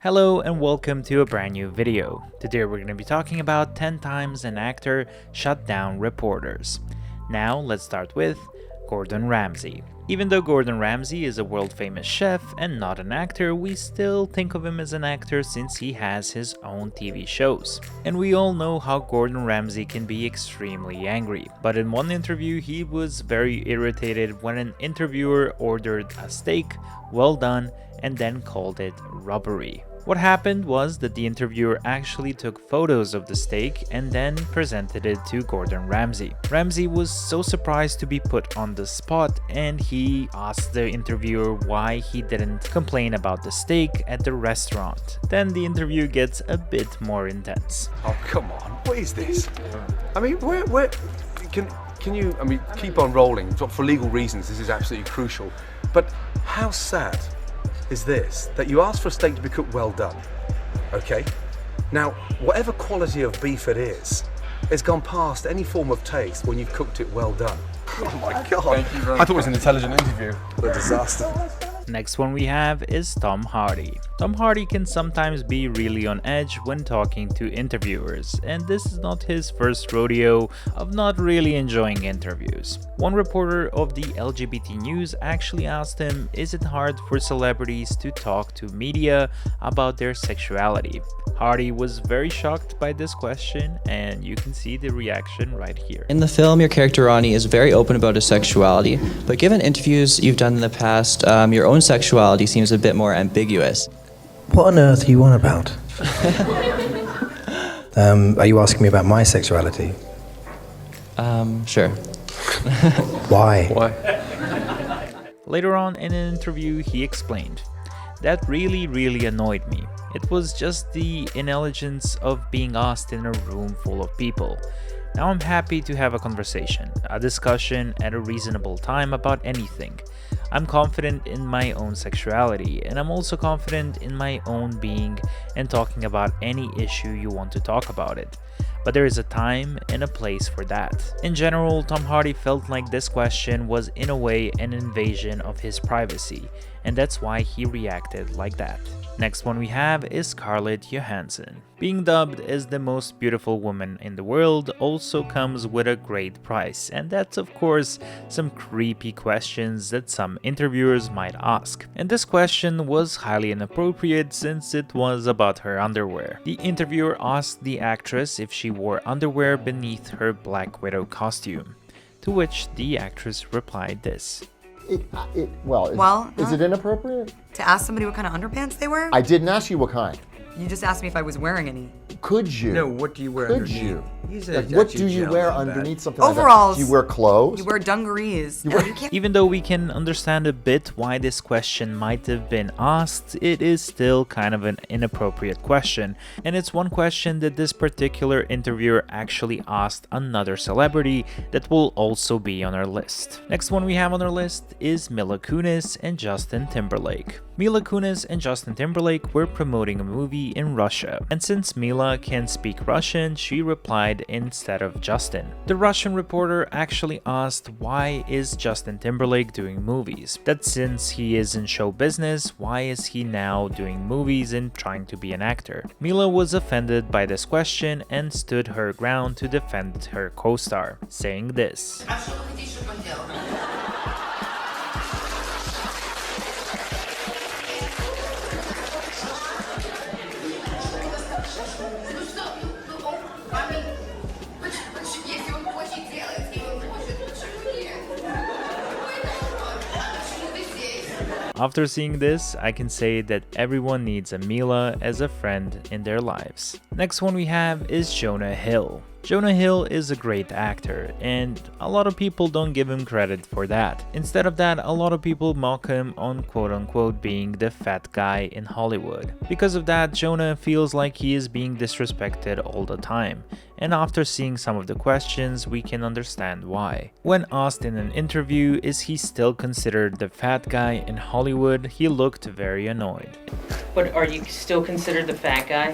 Hello and welcome to a brand new video. Today we're going to be talking about 10 times an actor shut down reporters. Now let's start with Gordon Ramsay. Even though Gordon Ramsay is a world famous chef and not an actor, we still think of him as an actor since he has his own TV shows. And we all know how Gordon Ramsay can be extremely angry. But in one interview he was very irritated when an interviewer ordered a steak well done and then called it rubbery. What happened was that the interviewer actually took photos of the steak and then presented it to Gordon Ramsay. Ramsay was so surprised to be put on the spot and he asked the interviewer why he didn't complain about the steak at the restaurant. Then the interview gets a bit more intense. Oh, come on, what is this? I mean, where can you, keep on rolling. For legal reasons, this is absolutely crucial. But how sad is this, that you asked for a steak to be cooked well done, okay? Now, whatever quality of beef it is, it's gone past any form of taste when you've cooked it well done. Oh my God. Thank you very much. I thought it was an intelligent interview. What a disaster. Next one we have is Tom Hardy. Tom Hardy can sometimes be really on edge when talking to interviewers, and this is not his first rodeo of not really enjoying interviews. One reporter of the LGBT news actually asked him, is it hard for celebrities to talk to media about their sexuality? Hardy was very shocked by this question, and you can see the reaction right here. In the film, your character Ronnie is very open about his sexuality, but given interviews you've done in the past, your own sexuality seems a bit more ambiguous. What on earth are you on about? Are you asking me about my sexuality? Sure. Why? Later on in an interview, he explained, "That really annoyed me. It was just the inelegance of being asked in a room full of people. Now I'm happy to have a conversation, a discussion at a reasonable time about anything. I'm confident in my own sexuality, and I'm also confident in my own being and talking about any issue you want to talk about it. But there is a time and a place for that." In general, Tom Hardy felt like this question was in a way an invasion of his privacy, and that's why he reacted like that. Next one we have is Scarlett Johansson. Being dubbed as the most beautiful woman in the world also comes with a great price, and that's of course some creepy questions that some interviewers might ask. And this question was highly inappropriate since it was about her underwear. The interviewer asked the actress if she wore underwear beneath her Black Widow costume, to which the actress replied this. Is it inappropriate? To ask somebody what kind of underpants they wear? I didn't ask you what kind. You just asked me if I was wearing any. Could you? No, what do you wear Could underneath? you? He's Like, what do you wear underneath something Overalls. like that? Do you wear clothes? You wear dungarees. You can't. Even though we can understand a bit why this question might have been asked, it is still kind of an inappropriate question, and it's one question that this particular interviewer actually asked another celebrity that will also be on our list. Next one we have on our list is Mila Kunis and Justin Timberlake. Mila Kunis and Justin Timberlake were promoting a movie in Russia, and since Mila can speak Russian, she replied instead of Justin. The Russian reporter actually asked, why is Justin Timberlake doing movies? That since he is in show business, why is he now doing movies and trying to be an actor? Mila was offended by this question and stood her ground to defend her co-star, saying this. After seeing this, I can say that everyone needs a Mila as a friend in their lives. Next one we have is Jonah Hill. Jonah Hill is a great actor, and a lot of people don't give him credit for that. Instead of that, a lot of people mock him on quote-unquote being the fat guy in Hollywood. Because of that, Jonah feels like he is being disrespected all the time, and after seeing some of the questions, we can understand why. When asked in an interview, is he still considered the fat guy in Hollywood, he looked very annoyed. But are you still considered the fat guy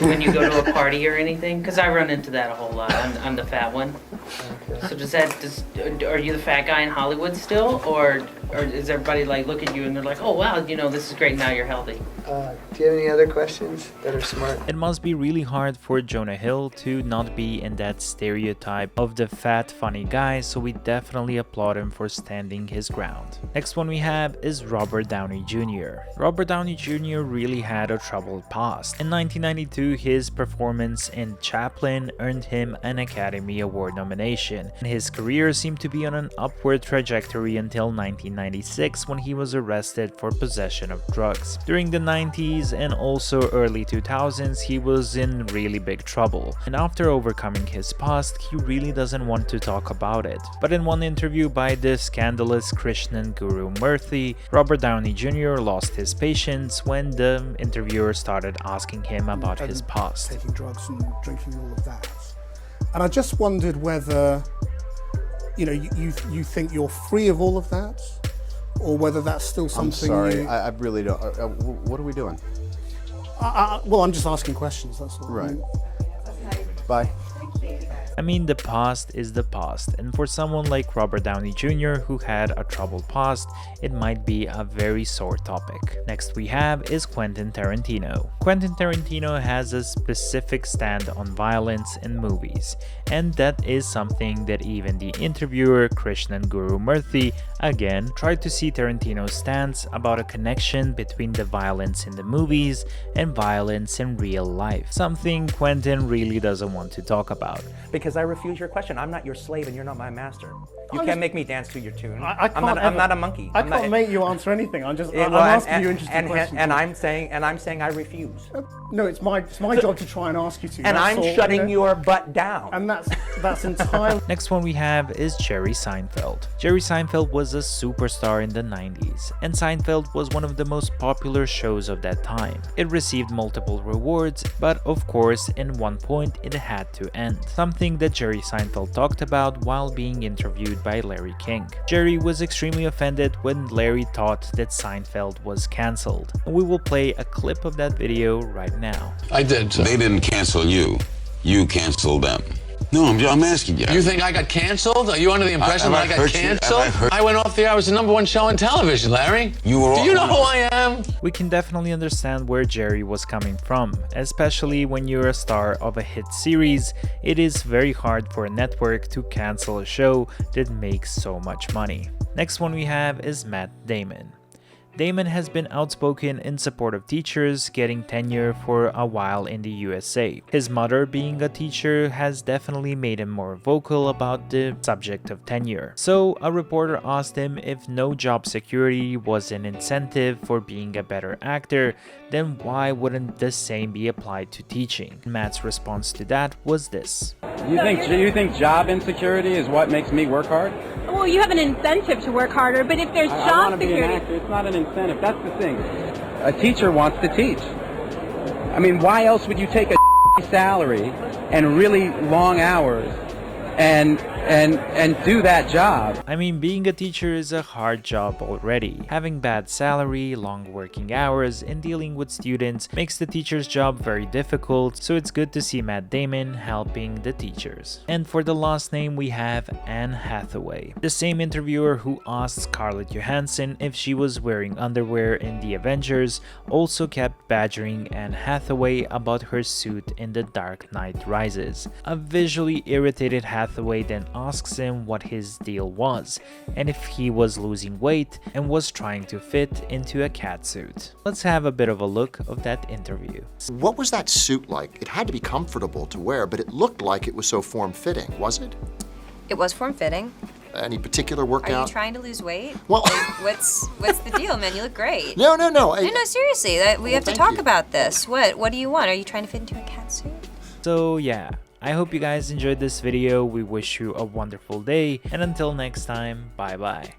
when you go to a party or anything? Because I run into that a whole lot. I'm the fat one. So are you the fat guy in Hollywood still, or is everybody like look at you and they're like, oh wow, you know, this is great, now you're healthy? Do you have any other questions that are smart? It must be really hard for Jonah Hill to not be in that stereotype of the fat funny guy, so we definitely applaud him for standing his ground. Next one we have is Robert Downey Jr. Robert Downey Jr. really had a troubled past. In 1992, his performance in Chaplin earned him an Academy Award nomination, and his career seemed to be on an upward trajectory until 1996 when he was arrested for possession of drugs. During the 90s and also early 2000s, he was in really big trouble, and after overcoming his past, he really doesn't want to talk about it. But in one interview by the scandalous Krishnan guru Murthy, Robert Downey Jr. lost his patience when the interviewer started asking him about his past. Taking drugs and drinking, all of that. And I just wondered whether, you know, you think you're free of all of that, or whether that's still something. I'm sorry, I really don't. What are we doing? Well, I'm just asking questions, that's all. Right. Bye. I mean, the past is the past, and for someone like Robert Downey Jr. who had a troubled past, it might be a very sore topic. Next we have is Quentin Tarantino. Quentin Tarantino has a specific stand on violence in movies, and that is something that even the interviewer Krishnan Guru Murthy again tried to see Tarantino's stance about a connection between the violence in the movies and violence in real life, something Quentin really doesn't want to talk about. Because I refuse your question. I'm not your slave and you're not my master. You can't make me dance to your tune. I'm not a monkey. I can't make you answer anything. I'm asking you interesting questions. And I'm saying I refuse. No, it's my job to try and ask you to. And I'm shutting your butt down. And that's entirely. Next one we have is Jerry Seinfeld. Jerry Seinfeld was a superstar in the 90s, and Seinfeld was one of the most popular shows of that time. It received multiple rewards, but of course, in one point it had to end. Something that Jerry Seinfeld talked about while being interviewed by Larry King. Jerry was extremely offended when Larry thought that Seinfeld was cancelled. We will play a clip of that video right now. I did. They didn't cancel you. You canceled them. No, I'm asking you. You think I got canceled? Are you under the impression that I got canceled? I went off the air. I was the #1 show on television, Larry. Do you know who I am? We can definitely understand where Jerry was coming from, especially when you're a star of a hit series. It is very hard for a network to cancel a show that makes so much money. Next one we have is Matt Damon. Damon has been outspoken in support of teachers getting tenure for a while in the USA. His mother, being a teacher, has definitely made him more vocal about the subject of tenure. So a reporter asked him if no job security was an incentive for being a better actor, then why wouldn't the same be applied to teaching? Matt's response to that was this. You think job insecurity is what makes me work hard? Well, you have an incentive to work harder, but if there's job security... Be an actor. It's not an incentive. That's the thing. A teacher wants to teach. I mean, why else would you take a salary and really long hours and do that job? I mean, being a teacher is a hard job already. Having bad salary, long working hours, and dealing with students makes the teacher's job very difficult, so it's good to see Matt Damon helping the teachers. And for the last name, we have Anne Hathaway, the same interviewer who asked Scarlett Johansson if she was wearing underwear in The Avengers, also kept badgering Anne Hathaway about her suit in The Dark Knight Rises. A visually irritated Hathaway then asks him what his deal was, and if he was losing weight and was trying to fit into a catsuit. Let's have a bit of a look of that interview. What was that suit like? It had to be comfortable to wear, but it looked like it was so form-fitting, was it? It was form-fitting. Any particular workout? Are you trying to lose weight? Well, what's the deal, man? You look great. No. No, seriously, we have to talk about this. What do you want? Are you trying to fit into a catsuit? So yeah, I hope you guys enjoyed this video. We wish you a wonderful day, and until next time, bye bye.